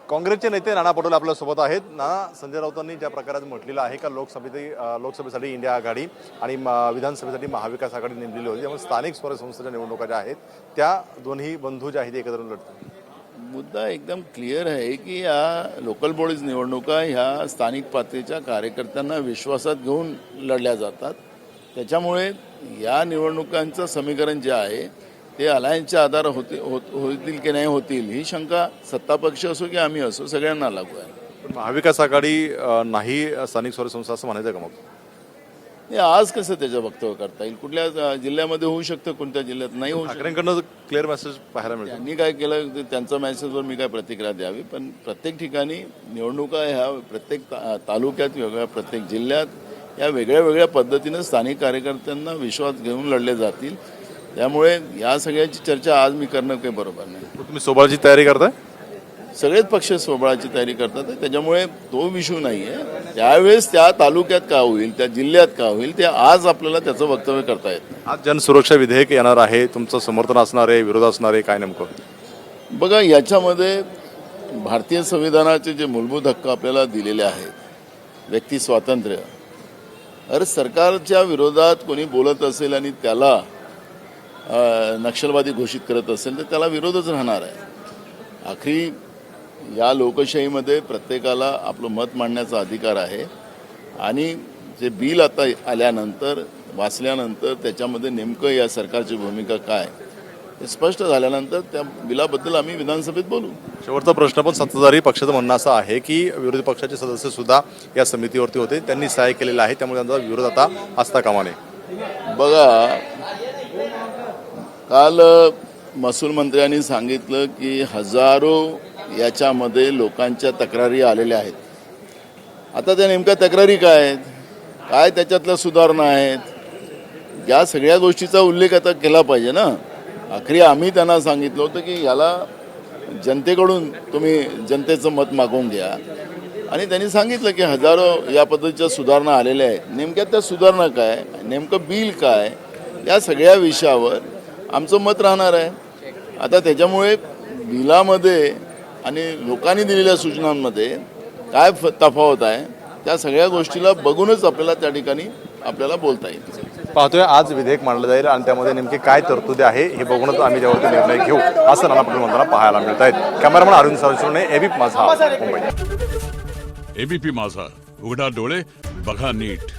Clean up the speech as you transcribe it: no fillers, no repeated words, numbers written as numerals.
काँग्रेसचे नेते नाना पटोले आपल्या सोबत आहेत. नाना, संजय राऊतांनी ज्या प्रकारे म्हटलेलं आहे का लोकसभेसाठी इंडिया आघाडी आणि विधानसभेसाठी महाविकास आघाडी नेमलेली होती, त्यामुळे स्थानिक स्वराज्य संस्थेच्या निवडणुका ज्या आहेत त्या दोन्ही बंधू ज्या आहेत एकत्र लढतात. मुद्दा एकदम क्लिअर आहे की या लोकल बॉडीज निवडणुका ह्या स्थानिक पातळीच्या कार्यकर्त्यांना विश्वासात घेऊन लढल्या जातात. त्याच्यामुळे या निवडणुकांचं समीकरण जे आहे ते अलायन्सच्या आधार होतील की नाही होतील ही शंका सत्तापक्ष असो की आम्ही असो सगळ्यांना लागू आहे. पण महाविकास आघाडी नाही स्थानिक स्वराज्य संस्था असं म्हणायचं का? मग हे आज कसं त्याचं वक्तव्य करता येईल? कुठल्या जिल्ह्यामध्ये होऊ शकतं, कोणत्या जिल्ह्यात नाही होऊ शकतं. ठाकरेंकडनं क्लिअर मेसेज पाहायला मिळतो. त्यांनी काय केलं त्यांच्या मेसेजवर मी काय प्रतिक्रिया द्यावी, पण प्रत्येक ठिकाणी निवडणुका ह्या प्रत्येक तालुक्यात वेगळ्या, प्रत्येक जिल्ह्यात या वेगळ्या वेगळ्या पद्धतीनं स्थानिक कार्यकर्त्यांना विश्वास घेऊन लढले जातील. त्यामुळे या सगळ्याची चर्चा आज मी करणं काही बरोबर नाही. तुम्ही सोबळची तयारी करताय? सगळेच पक्ष सोबळाची तयारी करतात, त्याच्यामुळे तो विषय नाही आहे. त्यावेळेस त्या तालुक्यात का होईल, त्या जिल्ह्यात का होईल, ते आज आपल्याला त्याचं वक्तव्य करता येत नाही. आज जनसुरक्षा विधेयक येणार आहे, तुमचं समर्थन असणार आहे, विरोध असणार आहे, काय नेमकं? बघा, याच्यामध्ये भारतीय संविधानाचे जे मूलभूत हक्क आपल्याला दिलेले आहेत, व्यक्ती स्वातंत्र्य, अरे सरकारच्या विरोधात कोणी बोलत असेल आणि त्याला नक्षलवादी घोषित करत असेल तर त्याला विरोधच राहणार आहे. आखरी या लोकशाहीमध्ये प्रत्येकाला आपलं मत मांडण्याचा अधिकार आहे आणि जे बिल आता आल्यानंतर वाचल्यानंतर त्याच्यामध्ये नेमकं या सरकारची भूमिका काय हे स्पष्ट झाल्यानंतर त्या बिलाबद्दल आम्ही विधानसभेत बोलू. शेवटचा प्रश्न, पण सत्ताधारी पक्षाचं म्हणणं असं आहे की विरोधी पक्षाचे सदस्य सुद्धा या समितीवरती होते, त्यांनी सहाय्य केलेलं आहे, त्यामुळे त्यांचा विरोध आता असता कामा नये. बघा, काल महसूल मंत्र्यांनी सांगितलं की हजारो याच्यामध्ये लोकांच्या तक्रारी आलेल्या आहेत. आता त्या नेमक्या तक्रारी काय आहेत, काय त्याच्यातल्या सुधारणा आहेत, या सगळ्या गोष्टीचा उल्लेख आता केला पाहिजे ना. आखरी आम्ही त्यांना सांगितलं होतं की याला जनतेकडून तुम्ही जनतेचं मत मागवून घ्या आणि त्यांनी सांगितलं की हजारो या पद्धतीच्या सुधारणा आलेल्या आहेत. नेमक्या त्या सुधारणा काय, नेमकं बिल काय, या सगळ्या विषयावर आमचं मत राहणार आहे. आता त्याच्यामुळे बिलामध्ये आणि लोकांनी दिलेल्या सूचनांमध्ये काय तफावत आहे त्या सगळ्या गोष्टीला बघूनच आपल्याला त्या ठिकाणी आपल्याला बोलता येईल. पाहतोय आज विधेयक मांडलं जाईल आणि त्यामध्ये नेमकी काय तरतुदी आहे हे बघूनच आम्ही त्यावरती निर्णय घेऊ असं नाना पटोले म्हणताना पाहायला मिळत आहेत. कॅमेरामन अरविंद सरसुणे, एबीपी माझा, मुंबई. एबीपी माझा, उघडा डोळे बघा नीट.